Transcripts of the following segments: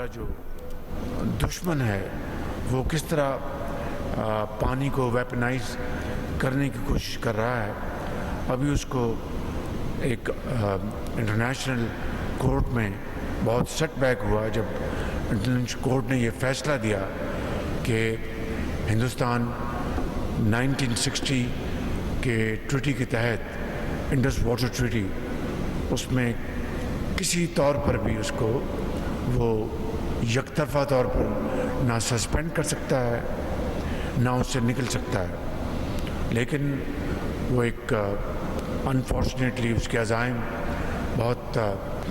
जो दुश्मन है वो किस तरह पानी को वेपनाइज करने की कोशिश कर रहा है। अभी उसको एक इंटरनेशनल कोर्ट में बहुत सेटबैक हुआ जब इंटरनेशनल कोर्ट ने ये फैसला दिया कि हिंदुस्तान 1960 के ट्रीटी के तहत इंडस वाटर ट्रीटी उसमें किसी तौर पर भी उसको वो यकतरफा तौर पर ना सस्पेंड कर सकता है ना उससे निकल सकता है। लेकिन वो एक अनफॉर्चुनेटली उसके अज़ाइम बहुत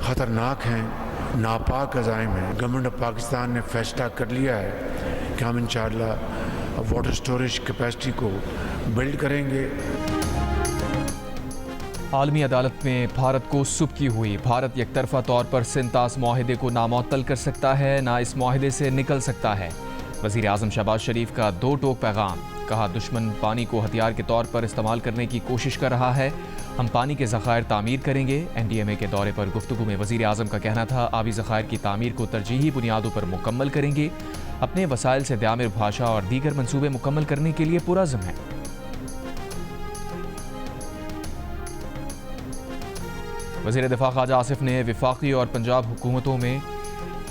ख़तरनाक हैं, नापाक अज़ाइम हैं। गवर्नमेंट ऑफ पाकिस्तान ने फैसला कर लिया है कि हम इंशाअल्लाह वाटर स्टोरेज कैपेसिटी को बिल्ड करेंगे। आलमी अदालत में भारत को सुबकी हुई। भारत यकतरफा तौर पर सिंतास माहिदे को नामुअत्तल कर सकता है, ना इस माहिदे से निकल सकता है। वज़ीर आज़म शहबाज शरीफ का दो टोक पैगाम। कहा, दुश्मन पानी को हथियार के तौर पर इस्तेमाल करने की कोशिश कर रहा है, हम पानी के ज़खायर तामीर करेंगे। NDMA के दौरे पर गुफ्तगू में वज़ीर आज़म का कहना था, आबी ज़खायर की तामीर को तरजीही बुनियादों पर मुकम्मल करेंगे। अपने वसाइल से दामिर भाषा और दीगर मंसूबे मुकम्मल करने के लिए पुरज़्म है। वज़ीर दिफा ख्वाजा आसिफ ने वफाकी और पंजाब हुकूमतों में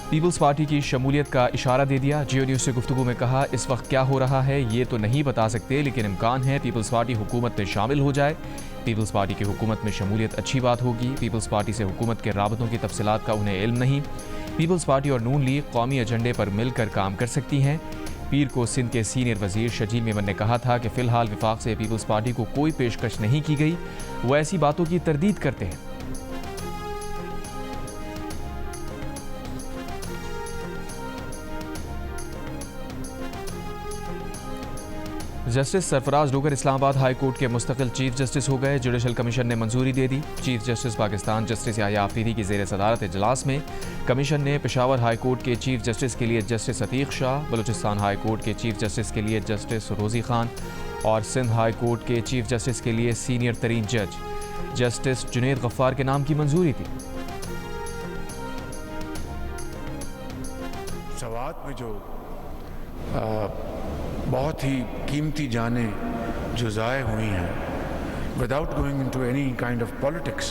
पीपल्स पार्टी की शमूलियत का इशारा दे दिया। जियो न्यूज़ से गुफ्तगू में कहा, इस वक्त क्या हो रहा है ये तो नहीं बता सकते, लेकिन इम्कान है पीपल्स पार्टी हुकूमत में शामिल हो जाए। पीपल्स पार्टी की हुकूमत में शमूलियत अच्छी बात होगी। पीपल्स पार्टी से हुकूमत के राबतों की तफसीलात का उन्हें इल्म नहीं। पीपल्स पार्टी और नून लीग कौमी एजेंडे पर मिलकर काम कर सकती हैं। पीर को सिंध के सीनियर वजीर शजील मेमन ने कहा था कि फ़िलहाल विफाक से पीपल्स पार्टी को कोई पेशकश नहीं की गई, वो ऐसी बातों की तरदीद करते हैं। Justice Sarfaraz Dogar Islamabad high court के मुस्तकिल चीफ जस्टिस हो गए। जुडिशल कमीशन ने मंजूरी दे दी। Chief justice Pakistan justice Yahya Afridi की ज़ेर सदारत इजलास में कमीशन ने पेशावर हाई कोर्ट के चीफ जस्टिस के लिए justice Atiq Shah, Balochistan high court के चीफ जस्टिस के लिए जस्टिस रोज़ी खान और सिंध हाई कोर्ट के चीफ जस्टिस के लिए सीनियर तरीन जज जस्टिस जुनेद गफ्फार के नाम की मंजूरी दी। सवात में जो बहुत ही कीमती जानें जो ज़ाय हुई हैं, without going into any kind of politics,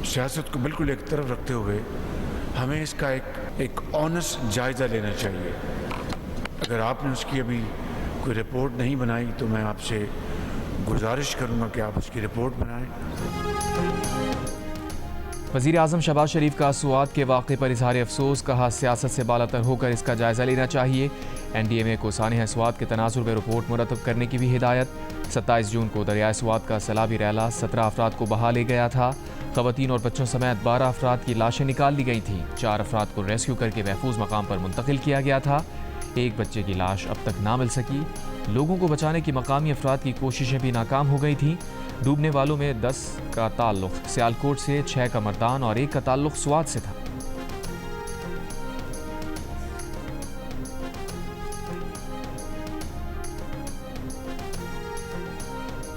सियासत को बिल्कुल एक तरफ रखते हुए हमें इसका एक ऑनेस्ट जायज़ा लेना चाहिए। अगर आपने उसकी अभी कोई रिपोर्ट नहीं बनाई तो मैं आपसे गुजारिश करूँगा कि आप उसकी रिपोर्ट बनाएं। वज़ीर आज़म शहबाज शरीफ का सुआद के वाक़े पर इज़हार अफसोस। कहा, सियासत से बालातर होकर इसका जायज़ा लेना चाहिए। NDMA को सानिह सुआद के तनाजुर में रिपोर्ट मुरतब करने की भी हिदायत। 27 जून को दरियाए सुआद का सैलाबी रैला 17 अफराद को बहा ले गया था। ख़वातीन और बच्चों समेत 12 अफराद की लाशें निकाल ली गई थीं। 4 अफराद को रेस्क्यू करके महफूज मकाम पर मुंतकिल किया गया था। एक बच्चे की लाश अब तक ना मिल सकी। लोगों को बचाने की मकामी अफराद की कोशिशें भी नाकाम हो गई थीं। डूबने वालों में 10 का ताल्लुक सियालकोट से, 6 का मर्दान और 1 का ताल्लुक सुआद से था।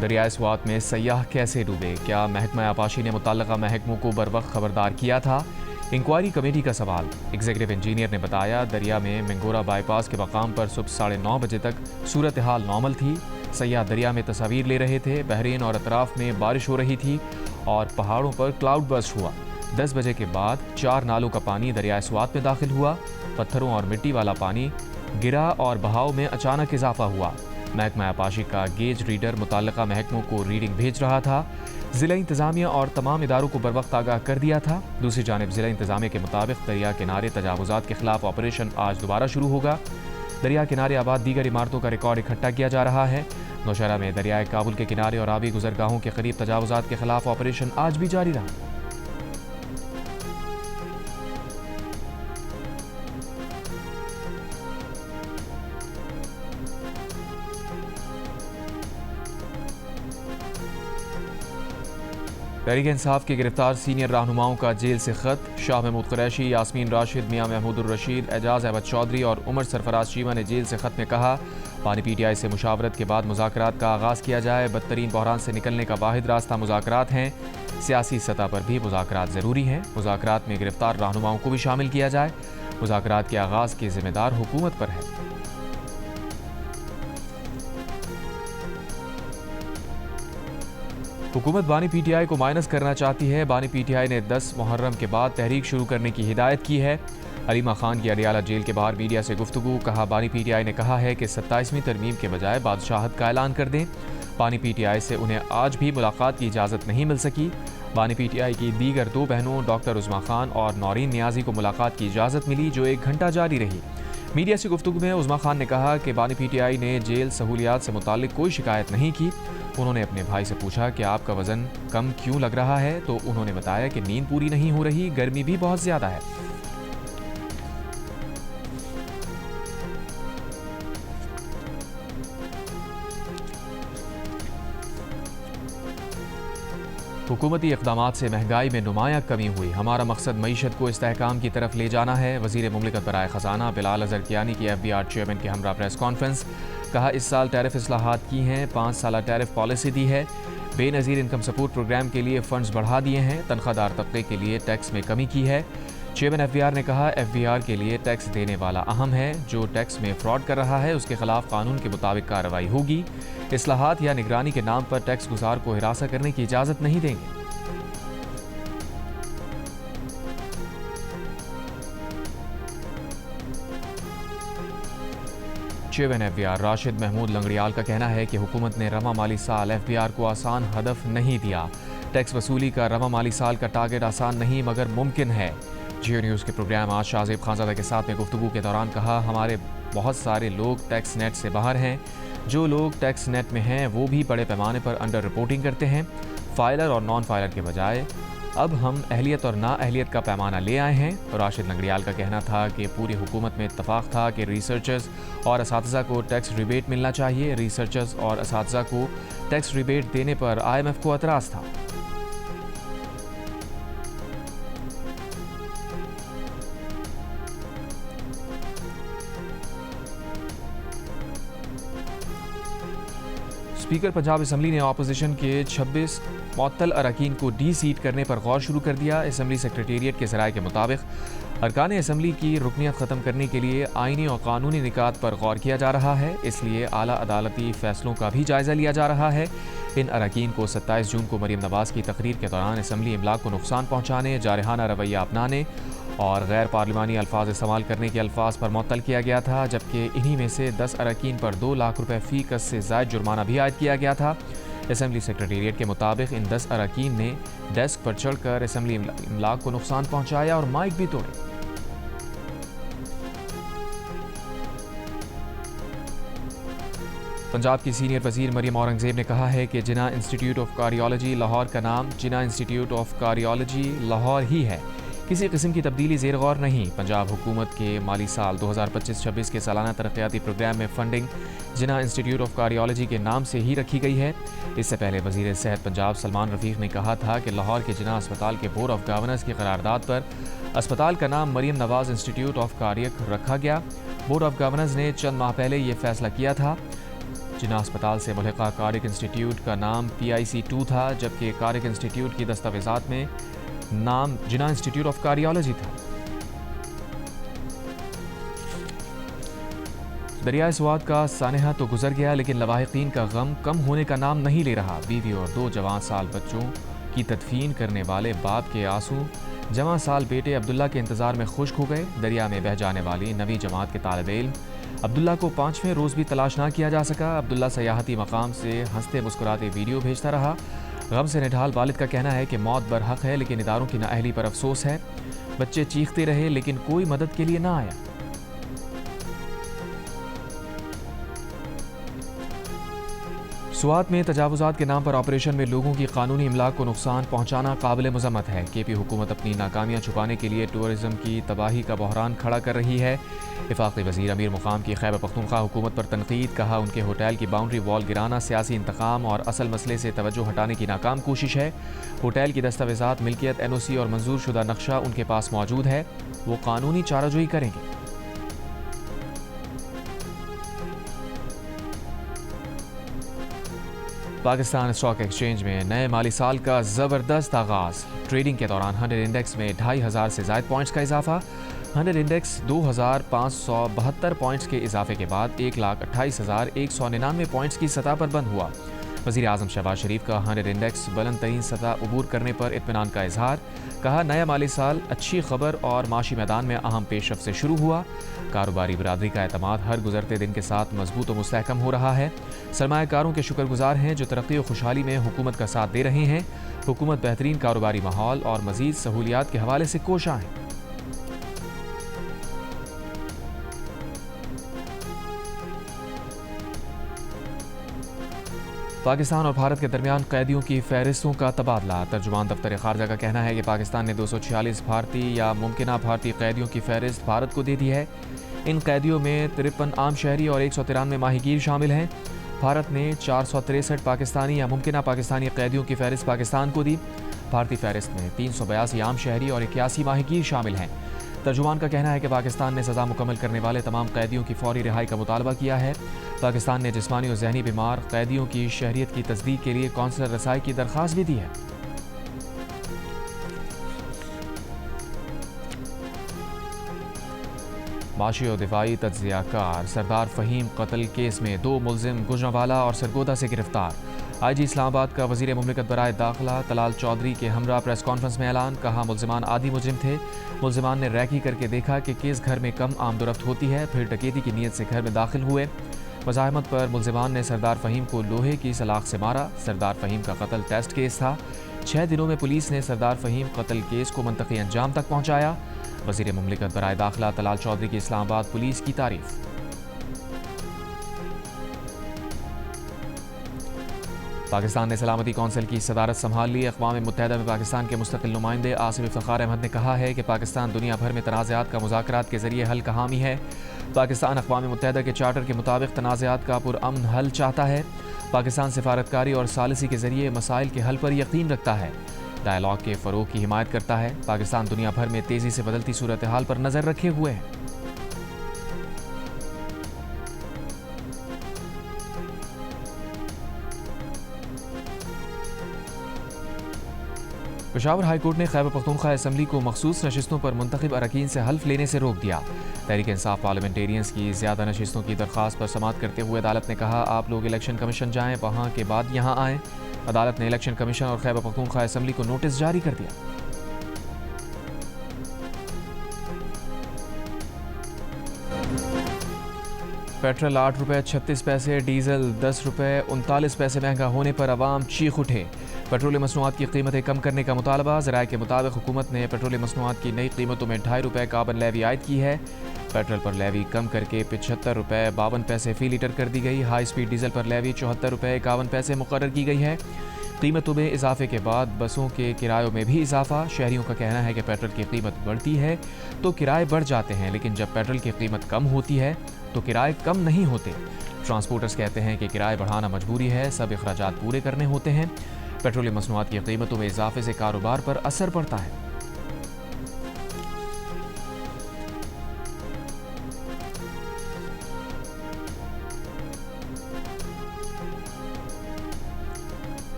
दरियाए सुआद में सयाह कैसे डूबे, क्या महकमा आबाशी ने मुतल्लिका महकमों को बरवक्त खबरदार किया था? इंक्वायरी कमेटी का सवाल। एग्जीक्यूटिव इंजीनियर ने बताया, दरिया में मंगोरा बाईपास के मकाम पर सुबह 9:30 बजे तक सूरत हाल नॉर्मल थी। सयाह दरिया में तस्वीर ले रहे थे। बहरीन और अतराफ में बारिश हो रही थी और पहाड़ों पर क्लाउड बर्स्ट हुआ। 10 बजे के बाद 4 नालों का पानी दरियाए सुआद में दाखिल हुआ। पत्थरों और मिट्टी वाला पानी गिरा और बहाव में अचानक इजाफा हुआ। महकमा आबाशी का गेज रीडर मुतल्लिका महकमों को रीडिंग भेज रहा था। ज़िला इंतज़ामिया और तमाम इदारों को बरवक्त आगाह कर दिया था। दूसरी जानिब ज़िला इंतज़ामिया के मुताबिक दरिया किनारे तजावुज़ात के खिलाफ ऑपरेशन आज दोबारा शुरू होगा। दरिया किनारे आबाद दीगर इमारतों का रिकॉर्ड इकट्ठा किया जा रहा है। नौशहरा में दरियाए काबुल के किनारे और आबी गुजरगाहों के करीब तजावुज़ात के खिलाफ ऑपरेशन आज भी जारी रहा। तहरीक इंसाफ के गिरफ्तार सीनियर रहनुमाओं का जेल से खत। शाह महमूद कुरैशी, यास्मीन राशिद, मियां महमूदुर रशीद, एजाज अहमद चौधरी और उमर सरफराज चीमा ने जेल से खत में कहा, पानी PTI से मुशावरत के बाद मुज़ाकरात का आगाज़ किया जाए। बदतरीन बहरान से निकलने का वाहिद रास्ता मुज़ाकरात हैं। सियासी सतह पर भी मुज़ाकरात ज़रूरी हैं। मुज़ाकरात में गिरफ्तार रहनुमाओं को भी शामिल किया जाए। مذاکرات کے آغاز کی ذمہ دار حکومت پر ہے۔ حکومت بانی پی ٹی آئی کو مائنس کرنا چاہتی ہے۔ بانی پی ٹی آئی نے 10 محرم کے بعد تحریک شروع کرنے کی ہدایت کی ہے۔ علیمہ خان کی اڈیالہ جیل کے باہر میڈیا سے گفتگو، کہا بانی پی ٹی آئی نے کہا ہے کہ 27ویں ترمیم کے بجائے بادشاہت کا اعلان کر دیں۔ بانی پی ٹی آئی سے انہیں آج بھی ملاقات کی اجازت نہیں مل سکی۔ بانی پی ٹی آئی کی دیگر 2 بہنوں ڈاکٹر عظمیٰ خان اور نورین نیازی کو ملاقات کی اجازت ملی، جو 1 گھنٹہ جاری رہی۔ میڈیا سے گفتگو میں عظمیٰ خان نے کہا کہ بانی پی ٹی آئی نے جیل سہولیات سے متعلق کوئی شکایت نہیں کی۔ انہوں نے اپنے بھائی سے پوچھا کہ آپ کا وزن کم کیوں لگ رہا ہے، تو انہوں نے بتایا کہ نیند پوری نہیں ہو رہی، گرمی بھی بہت زیادہ ہے۔ حکومتی اقدامات سے مہنگائی میں نمایاں کمی ہوئی، ہمارا مقصد معیشت کو استحکام کی طرف لے جانا ہے۔ وزیر مملکت برائے خزانہ بلال اظہر کیانی کی FBR چیئرمین کے ہمراہ پریس کانفرنس، کہا اس سال ٹیرف اصلاحات کی ہیں، 5 سالہ ٹیرف پالیسی دی ہے، بے نظیر انکم سپورٹ پروگرام کے لیے فنڈز بڑھا دیے ہیں، تنخواہ دار طبقے کے لیے ٹیکس میں کمی کی ہے۔ چیئرمین FBR نے کہا FBR کے لیے ٹیکس دینے والا اہم ہے، جو ٹیکس میں فراڈ کر رہا ہے اس کے خلاف قانون کے مطابق کارروائی ہوگی، اصلاحات یا نگرانی کے نام پر ٹیکس گزار کو ہراساں کرنے کی اجازت نہیں دیں گے۔ چیئرمین FBR راشد محمود لنگڑیال کا کہنا ہے کہ حکومت نے رواں مالی سال FBR کو آسان ہدف نہیں دیا۔ ٹیکس وصولی کا رواں مالی سال کا ٹارگٹ آسان نہیں مگر ممکن ہے۔ جیو نیوز کے پروگرام آج شاہزیب خانزادہ کے ساتھ میں گفتگو کے دوران کہا ہمارے بہت سارے لوگ ٹیکس نیٹ سے باہر ہیں، جو لوگ ٹیکس نیٹ میں ہیں وہ بھی بڑے پیمانے پر انڈر رپورٹنگ کرتے ہیں، فائلر اور نان فائلر کے بجائے اب ہم اہلیت اور نااہلیت کا پیمانہ لے آئے ہیں۔ راشد لنگڑیال کا کہنا تھا کہ پوری حکومت میں اتفاق تھا کہ ریسرچرز اور اساتذہ کو ٹیکس ریبیٹ ملنا چاہیے۔ ریسرچرز اور اساتذہ کو ٹیکس ریبیٹ دینے پر IMF کو اعتراض تھا۔ اسپیکر پنجاب اسمبلی نے اپوزیشن کے 26 معطل اراکین کو ڈی سیٹ کرنے پر غور شروع کر دیا۔ اسمبلی سیکریٹریٹ کے ذرائع کے مطابق ارکان اسمبلی کی رکنیت ختم کرنے کے لیے آئینی اور قانونی نکات پر غور کیا جا رہا ہے، اس لیے اعلیٰ عدالتی فیصلوں کا بھی جائزہ لیا جا رہا ہے۔ ان اراکین کو 27 جون کو مریم نواز کی تقریر کے دوران اسمبلی املاک کو نقصان پہنچانے، جارحانہ رویہ اپنانے اور غیر پارلیمانی الفاظ استعمال کرنے کے الفاظ پر معطل کیا گیا تھا، جبکہ انہی میں سے 10 اراکین پر 2 لاکھ روپے فی کس سے زائد جرمانہ بھی عائد کیا گیا تھا۔ اسمبلی سیکریٹریٹ کے مطابق ان 10 اراکین نے ڈیسک پر چڑھ کر اسمبلی املاک کو نقصان پہنچایا اور مائک بھی توڑے۔ پنجاب کی سینئر وزیر مریم اورنگزیب نے کہا ہے کہ جناح انسٹیٹیوٹ آف کارڈیالوجی لاہور کا نام جناح انسٹیٹیوٹ آف کارڈیالوجی لاہور ہی ہے، کسی قسم کی تبدیلی زیر غور نہیں۔ پنجاب حکومت کے مالی سال 2025-26 کے سالانہ ترقیاتی پروگرام میں funding Jinnah institute of cardiology کے نام سے ہی رکھی گئی ہے۔ اس سے پہلے وزیر صحت پنجاب سلمان رفیق نے کہا تھا کہ لاہور کے جناح اسپتال کے بورڈ آف گورننس کی قرارداد پر اسپتال کا نام Maryam Nawaz institute of cardiac رکھا گیا۔ بورڈ آف گورننس نے چند ماہ پہلے یہ فیصلہ کیا تھا۔ جناح اسپتال سے ملحقہ کارڈک انسٹیٹیوٹ کا نام PIC2 تھا، جبکہ کارڈک انسٹیٹیوٹ کی دستاویزات میں نام جناح انسٹیٹیوٹ آف کارڈیالوجی تھا۔ دریائے سوات کا سانحہ تو گزر گیا، لیکن لواحقین کا غم کم ہونے کا نام نہیں لے رہا۔ بیوی اور 2 جوان سال بچوں کی تدفین کرنے والے باپ کے آنسو جوان سال بیٹے عبداللہ کے انتظار میں خشک ہو گئے۔ دریا میں بہہ جانے والی 9ویں جماعت کے طالب علم عبداللہ کو 5ویں روز بھی تلاش نہ کیا جا سکا۔ عبداللہ سیاحتی مقام سے ہنستے مسکراتے ویڈیو بھیجتا رہا۔ غم سے نڈھال والد کا کہنا ہے کہ موت برحق ہے، لیکن اداروں کی نااہلی پر افسوس ہے۔ بچے چیختے رہے لیکن کوئی مدد کے لیے نہ آیا۔ سوات میں تجاوزات کے نام پر آپریشن میں لوگوں کی قانونی املاک کو نقصان پہنچانا قابل مذمت ہے۔ KP حکومت اپنی ناکامیاں چھپانے کے لیے ٹورزم کی تباہی کا بحران کھڑا کر رہی ہے۔ وفاقی وزیر امیر مقام کی خیبر پختونخوا حکومت پر تنقید، کہا ان کے ہوٹل کی باؤنڈری وال گرانا سیاسی انتقام اور اصل مسئلے سے توجہ ہٹانے کی ناکام کوشش ہے۔ ہوٹل کی دستاویزات، ملکیت، NOC اور منظور شدہ نقشہ ان کے پاس موجود ہے، وہ قانونی چارہ جوئی کریں گے۔ पाकिस्तान स्टॉक एक्सचेंज में नए माली साल का ज़बरदस्त आगाज़। ट्रेडिंग के दौरान 100 इंडेक्स में 2500 से ज़ायद पॉइंट्स का इजाफा। 100 इंडेक्स 2572 पॉइंट्स के इजाफे के बाद 1,28,199 पॉइंट्स की सतह पर बंद हुआ। वज़ीर आज़म शहबाज शरीफ का 100 इंडेक्स बुलंद तरीन सतह अबूर करने पर इत्मीनान का इजहार। कहा, नया माली साल अच्छी खबर और माशी मैदान में अहम पेशरफ से शुरू हुआ। कारोबारी बरादरी का एतमाद हर गुजरते दिन के साथ मजबूत और मुस्तहकम हो रहा है। सरमायाकारों के शुक्रगुजार हैं जो तरक्की और खुशहाली में हुकूमत का साथ दे रहे हैं। हुकूमत बेहतरीन कारोबारी माहौल और मज़ीद सहूलियात के हवाले से कोशां है। पाकिस्तान और भारत के दरमियान कैदियों की फहरिस्तों का तबादला। तर्जुमान दफ्तर खारजा का कहना है कि पाकिस्तान ने 246 भारतीय या मुमकिना भारतीय कैदियों की फहरिस्त भारत को दे दी है। इन कैदियों में 53 आम शहरी और 193 माहीगीर शामिल हैं। भारत ने 463 पाकिस्तानी या मुमकिना पाकिस्तानी कैदियों की फहरिस्त पाकिस्तान को दी। भारतीय फहरिस्त में 382 आम शहरी और 81 माहीगीर शामिल हैं। तर्जुमान का कहना है कि पाकिस्तान ने सज़ा मुकम्मल करने वाले तमाम कैदियों की फौरी रिहाई का मुतालबा किया है। पाकिस्तान ने जिस्मानी और जहनी बीमार कैदियों की शहरियत की तस्दीक के लिए कौंसलर रसाई की दरख्वास्त भी दी है। माशी और दिफाई तज्ज़ियाकार सरदार फ़हीम कत्ल केस में 2 मुलजिम गुजरांवाला और सरगोदा से गिरफ्तार। IG इस्लामाबाद का वज़ीर मुमलिकत बराए दाखिला तलाल चौधरी के हमरा प्रेस कॉन्फ्रेंस में ऐलान। कहा, मुलजिमान आदि मुजरिम थे। मुलजिमान ने रैकी करके देखा कि किस घर में कम आमदोरफ्त होती है, फिर डकैती की नीयत से घर में दाखिल हुए। मज़ाहमत पर मुलजिमान ने सरदार फ़हीम को लोहे की सलाख से मारा। सरदार फ़हीम का कत्ल टेस्ट केस था। 6 दिनों में पुलिस ने सरदार फ़हीम कत्ल केस को मंतकी अंजाम तक पहुँचाया। वज़ीर मुमलिकत बराए दाखिला तलाल चौधरी की इस्लामाबाद पुलिस की तारीफ। पाकिस्तान ने सलामती कौंसिल की सदारत संभाल ली। अक़वाम मुत्तहिदा में पाकिस्तान के मुस्तक़िल नुमाइंदे आसिफ इफ्तिखार अहमद ने कहा है कि पाकिस्तान दुनिया भर में तनाज़ात का मुज़ाकरात के ज़रिए हल का हामी है। पाकिस्तान अक़वाम मुत्तहिदा के चार्टर के मुताबिक तनाज़ात का पुरअमन हल चाहता है। पाकिस्तान सिफारतकारी और सालिसी के ज़रिए मसाइल के हल पर यकीन रखता है। डायलॉग के फ़रोग़ की हिमायत करता है। पाकिस्तान दुनिया भर में तेज़ी से बदलती सूरत हाल पर नज़र रखे हुए है। पेशावर हाई कोर्ट ने खैबर पख्तूनख्वा असम्बली को मखसूस नशिस्तों पर मुंतखब अरकान से हल्फ लेने से रोक दिया। तहरीक इंसाफ पार्लियामेंटेरियंस की ज़्यादा नशिस्तों की दरख्वास्त पर समाअत करते हुए अदालत ने कहा, आप लोग इलेक्शन कमीशन जाएँ, वहाँ के बाद यहाँ आएँ। अदालत ने इलेक्शन कमीशन और खैबर पख्तूनख्वा असम्बली को नोटिस जारी कर दिया। पेट्रोल 8 रुपये 36 पैसे, डीजल 10 रुपये 39 पैसे महंगा होने पर अवाम चीख उठे। पेट्रोलियम मसनूआत की कीमतें कम करने का मुतालबा। ज़राए के मुताबिक हुकूमत ने पेट्रोलियम मसनूआत की नई कीमतों में 2.5 रुपये कार्बन लेवी आयद की है। पेट्रोल पर लेवी कम करके 75 रुपये 52 पैसे फ़ी लीटर कर दी गई। हाई स्पीड डीजल पर लेवी 74 रुपये 51 पैसे मुकर्रर की गई है। कीमतों में इजाफे के बाद बसों के किरायों में भी इजाफा। शहरियों का कहना है कि पेट्रोल की कीमत बढ़ती है तो किराए बढ़ जाते हैं, लेकिन जब पेट्रोल की कीमत कम होती है तो किराए कम नहीं होते। ट्रांसपोर्टर्स कहते हैं कि किराए बढ़ाना मजबूरी है, सब अखराजात पूरे करने होते हैं। पेट्रोलियम मसनूआत की कीमतों में इजाफे से कारोबार पर असर पड़ता है।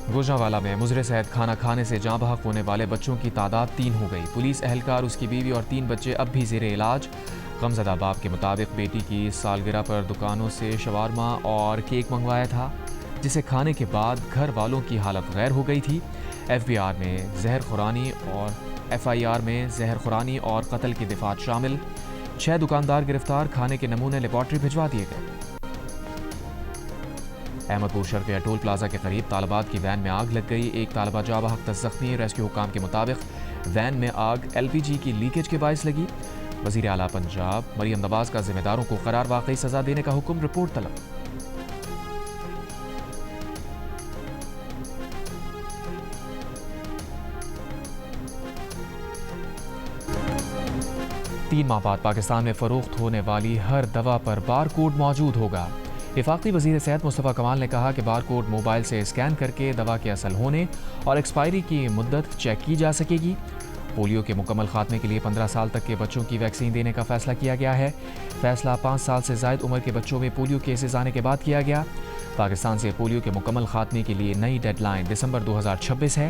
गुजरांवाला में मुजरे सेहत खाना खाने से जाँ बहक होने वाले बच्चों की तादाद 3 हो गई। पुलिस एहलकार, उसकी बीवी और 3 बच्चे अब भी ज़ेरे इलाज। गमज़दा बाप के मुताबिक बेटी की सालगिरह पर दुकानों से शवारमा और केक मंगवाया था, जिसे खाने के बाद घर वालों की हालत गैर हो गई थी। FBR में जहर खुरानी और FIR में जहर खुरानी और कत्ल की दिफात शामिल। 6 दुकानदार गिरफ्तार। खाने के नमूने लेबॉर्ट्री भिजवा दिए गए। अहमदपुर शर्फिया टोल प्लाजा के करीब तालिबात की वैन में आग लग गई। एक तालिबा जा बहक 10 ज़ख्मी। रेस्क्यू हुकाम के मुताबिक वैन में आग LPG की लीकेज के बायस लगी। वज़ीर आला पंजाब मरियम नवाज का जिम्मेदारों को करार वाकई सजा देने का हुक्म। रिपोर्ट तलब। तीन माह बाद पाकिस्तान में फरोख्त होने वाली हर दवा पर बार कोड मौजूद होगा। वफाकी वज़ीर सेहत मुस्तफ़ा कमाल ने कहा कि बार कोड मोबाइल से स्कैन करके दवा के असल होने और एक्सपायरी की मुद्दत चेक की जा सकेगी। پولیو کے مکمل خاتمے کے لیے 15 سال تک کے بچوں کی ویکسین دینے کا فیصلہ کیا گیا ہے۔ فیصلہ 5 سال سے زائد عمر کے بچوں میں پولیو کیسز آنے کے بعد کیا گیا۔ پاکستان سے پولیو کے مکمل خاتمے کے لیے نئی ڈیڈ لائن دسمبر 2026 ہے۔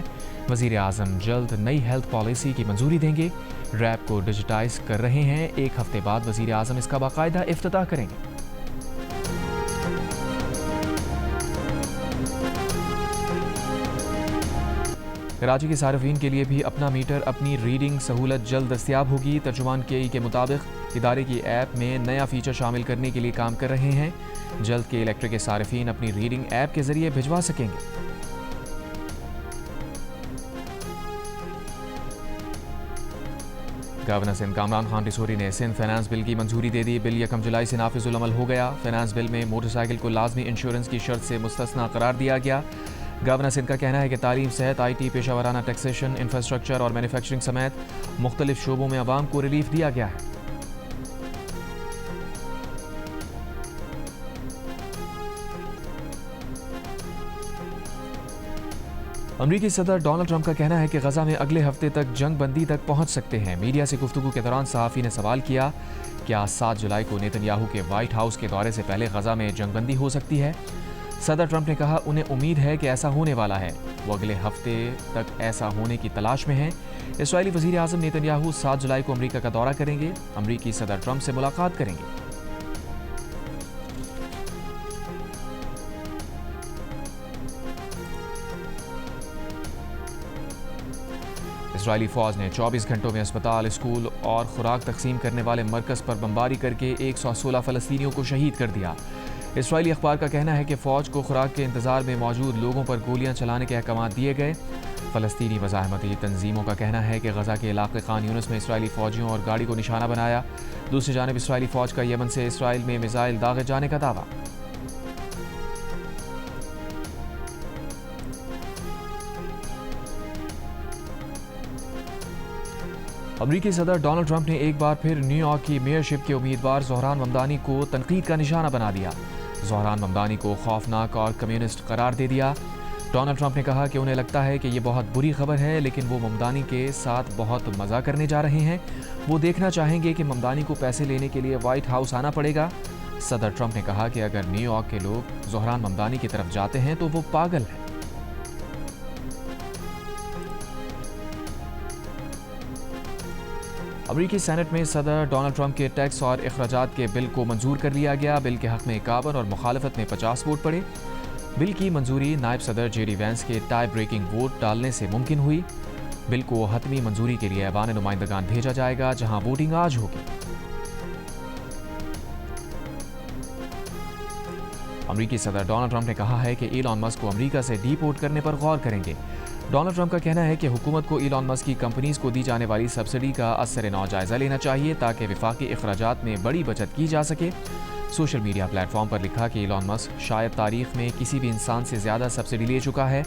وزیر اعظم جلد نئی ہیلتھ پالیسی کی منظوری دیں گے۔ ریپ کو ڈیجیٹائز کر رہے ہیں، 1 ہفتے بعد وزیر اعظم اس کا باقاعدہ افتتاح کریں گے۔ کراچی کے صارفین کے لیے بھی اپنا میٹر اپنی ریڈنگ سہولت جلد دستیاب ہوگی۔ ترجمان کے کے مطابق ادارے کی ایپ میں نیا فیچر شامل کرنے کے لیے کام کر رہے ہیں۔ جلد کے الیکٹرک کے صارفین اپنی ریڈنگ ایپ کے ذریعے بھجوا سکیں گے۔ گورنر سندھ کامران خان ڈسوری نے سندھ فائنانس بل کی منظوری دے دی۔ بل 1 جولائی سے نافذ العمل ہو گیا۔ فائنانس بل میں موٹر سائیکل کو لازمی انشورنس کی شرط سے مستثنی قرار دیا گیا۔ گورنر سندھ کا کہنا ہے کہ تعلیم، صحت، آئی ٹی، پیشہ ورانہ ٹیکسیشن، انفراسٹرکچر اور مینوفیکچرنگ سمیت مختلف شعبوں میں عوام کو ریلیف دیا گیا ہے۔ امریکی صدر ڈونلڈ ٹرمپ کا کہنا ہے کہ غزہ میں اگلے ہفتے تک جنگ بندی تک پہنچ سکتے ہیں۔ میڈیا سے گفتگو کے دوران صحافی نے سوال کیا، کیا 7 جولائی کو نیتن یاہو کے وائٹ ہاؤس کے دورے سے پہلے غزہ میں جنگ بندی ہو سکتی ہے؟ صدر ٹرمپ نے کہا انہیں امید ہے کہ ایسا ہونے والا ہے، وہ اگلے ہفتے تک ایسا ہونے کی تلاش میں ہیں۔ اسرائیلی وزیر اعظم نیتن یاہو 7 جولائی کو امریکہ کا دورہ کریں گے، امریکی صدر ٹرمپ سے ملاقات کریں گے۔ اسرائیلی فوج نے 24 گھنٹوں میں اسپتال، اسکول اور خوراک تقسیم کرنے والے مرکز پر بمباری کر کے 116 فلسطینیوں کو شہید کر دیا۔ اسرائیلی اخبار کا کہنا ہے کہ فوج کو خوراک کے انتظار میں موجود لوگوں پر گولیاں چلانے کے احکامات دیے گئے۔ فلسطینی مزاحمتی تنظیموں کا کہنا ہے کہ غزہ کے علاقے خان یونس میں اسرائیلی فوجیوں اور گاڑی کو نشانہ بنایا۔ دوسری جانب اسرائیلی فوج کا یمن سے اسرائیل میں میزائل داغے جانے کا دعویٰ۔ امریکی صدر ڈونلڈ ٹرمپ نے ایک بار پھر نیو یارک کی میئرشپ کے امیدوار زہران ممدانی کو تنقید کا نشانہ بنا دیا۔ زہران ممدانی کو خوفناک اور کمیونسٹ قرار دے دیا۔ ڈونلڈ ٹرمپ نے کہا کہ انہیں لگتا ہے کہ یہ بہت بری خبر ہے، لیکن وہ ممدانی کے ساتھ بہت مزہ کرنے جا رہے ہیں۔ وہ دیکھنا چاہیں گے کہ ممدانی کو پیسے لینے کے لیے وائٹ ہاؤس آنا پڑے گا۔ صدر ٹرمپ نے کہا کہ اگر نیو یارک کے لوگ زہران ممدانی کی طرف جاتے ہیں تو وہ پاگل ہیں۔ امریکی سینٹ میں صدر ڈونلڈ ٹرمپ کے ٹیکس اور اخراجات کے بل کو منظور کر لیا گیا۔ بل کے حق میں 51 اور مخالفت میں 50 ووٹ پڑے۔ بل کی منظوری نائب صدر جے ڈی وینس کے ٹائی بریکنگ ووٹ ڈالنے سے ممکن ہوئی۔ بل کو حتمی منظوری کے لیے ایوان نمائندگان بھیجا جائے گا، جہاں ووٹنگ آج ہوگی۔ امریکی صدر ڈونلڈ ٹرمپ نے کہا ہے کہ ایلان مسک کو امریکہ سے ڈی پورٹ کرنے پر غور کریں گے۔ ڈونلڈ ٹرمپ کا کہنا ہے کہ حکومت کو ایلان مسک کی کمپنیز کو دی جانے والی سبسڈی کا اثر نو جائزہ لینا چاہیے تاکہ وفاقی اخراجات میں بڑی بچت کی جا سکے۔ سوشل میڈیا پلیٹ فارم پر لکھا کہ ایلان مسک شاید تاریخ میں کسی بھی انسان سے زیادہ سبسڈی لے چکا ہے،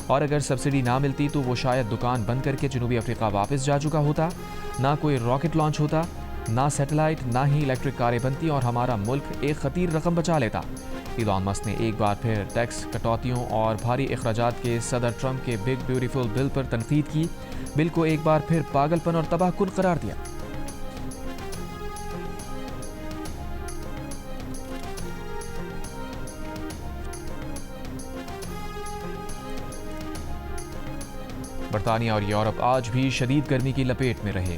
اور اگر سبسڈی نہ ملتی تو وہ شاید دکان بند کر کے جنوبی افریقہ واپس جا چکا ہوتا، نہ کوئی راکٹ لانچ ہوتا، نہ سیٹلائٹ، نہ ہی الیکٹرک کاریں بنتی، اور ہمارا ملک ایک خطیر رقم بچا لیتا۔ ایلان مسک نے ایک بار پھر ٹیکس کٹوتیوں اور بھاری اخراجات کے صدر ٹرمپ کے بگ بیوٹیفل بل پر تنقید کی۔ بل کو ایک بار پھر پاگل پن اور تباہ کن قرار دیا۔ برطانیہ اور یورپ آج بھی شدید گرمی کی لپیٹ میں رہے۔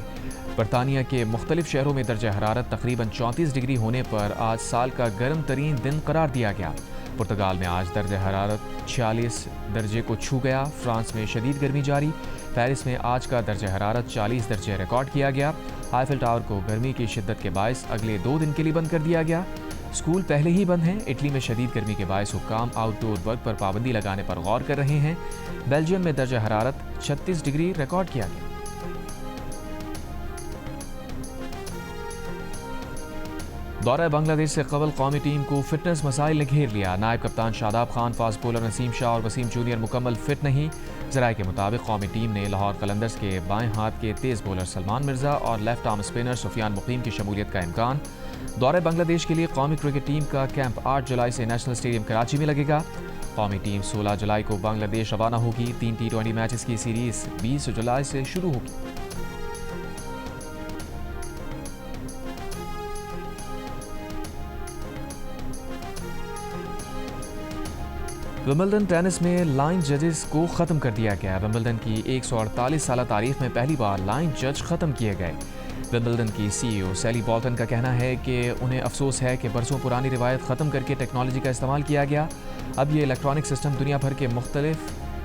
برطانیہ کے مختلف شہروں میں درجہ حرارت تقریباً 34 ڈگری ہونے پر آج سال کا گرم ترین دن قرار دیا گیا۔ پرتگال میں آج درجہ حرارت 46 درجے کو چھو گیا۔ فرانس میں شدید گرمی جاری۔ پیرس میں آج کا درجہ حرارت 40 درجے ریکارڈ کیا گیا۔ آئیفل ٹاور کو گرمی کی شدت کے باعث اگلے 2 دن کے لیے بند کر دیا گیا۔ اسکول پہلے ہی بند ہیں۔ اٹلی میں شدید گرمی کے باعث حکام آؤٹ ڈور ورک پر پابندی لگانے پر غور کر رہے ہیں۔ بیلجیم میں درجہ حرارت 36 ڈگری ریکارڈ کیا گیا۔ دورہ بنگلہ دیش سے قبل قومی ٹیم کو فٹنس مسائل نے گھیر لیا۔ نائب کپتان شاداب خان، فاسٹ بولر نسیم شاہ اور وسیم جونیئر مکمل فٹ نہیں۔ ذرائع کے مطابق قومی ٹیم نے لاہور قلندرز کے بائیں ہاتھ کے تیز بولر سلمان مرزا اور لیفٹ آرم اسپنر سفیان مقیم کی شمولیت کا امکان۔ دورہ بنگلہ دیش کے لیے قومی کرکٹ ٹیم کا کیمپ 8 جولائی سے نیشنل اسٹیڈیم کراچی میں لگے گا۔ قومی ٹیم 16 جولائی کو بنگلہ دیش روانہ ہوگی۔ 3 T20 میچز کی سیریز 20 جولائی سے شروع ہوگی۔ विंबलडन टेनिस में लाइन जजेस को ख़त्म कर दिया गया। विंबलडन की 148 साल तारीख में पहली बार लाइन जज ख़त्म किए गए। विंबलडन की CEO सैली बॉल्टन का कहना है कि उन्हें अफसोस है कि बरसों पुरानी रिवायत ख़त्म करके टेक्नोलॉजी का इस्तेमाल किया गया। अब ये इलेक्ट्रॉनिक सिस्टम दुनिया भर के मुख्तलिफ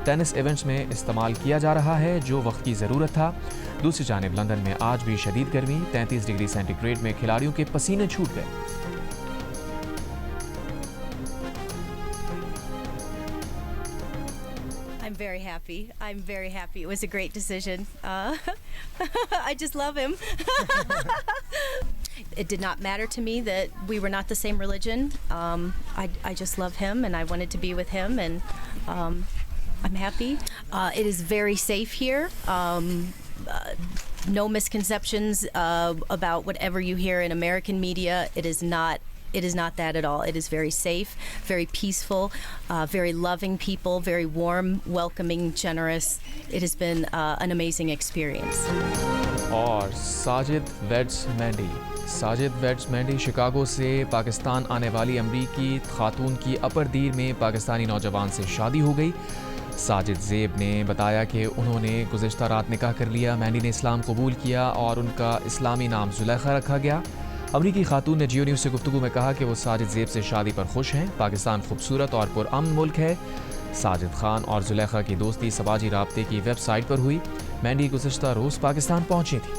टेनिस इवेंट्स में इस्तेमाल किया जा रहा है, जो वक्त की ज़रूरत था। दूसरी जानिब लंदन में आज भी शदीद गर्मी, 33 डिग्री सेंटीग्रेड में खिलाड़ियों के पसीने छूट गए। I'm very happy. I'm very happy. It was a great decision. I just love him. It did not matter to me that we were not the same religion. I just love him, and I wanted to be with him, and I'm happy. It is very safe here. No misconceptions about whatever you hear in American media. It is not that at all. It is very safe, very peaceful, very loving people, very warm, welcoming, generous. It has been an amazing experience. और Sajid weds Mandy Chicago से पाकिस्तान आने वाली अमरीकी खातून की अपरदीर में पाकिस्तानी नौजवान से शादी हो गई। साजिद ज़ेब ने बताया कि उन्होंने गुज़िश्ता रात निकाह कर लिया। मैंडी ने इस्लाम कबूल किया और उनका इस्लामी नाम जुलेखा रखा गया। अमरीकी खातून ने जियो न्यूज़ से गुफ्तगू में कहा कि वो साजिद ज़ेब से शादी पर खुश हैं। पाकिस्तान खूबसूरत और पुरअमन मुल्क है। साजिद खान और जुलेखा की दोस्ती समाजी राब्ते की वेबसाइट पर हुई। मैंडी गुज़िश्ता रोज़ पाकिस्तान पहुंची थी।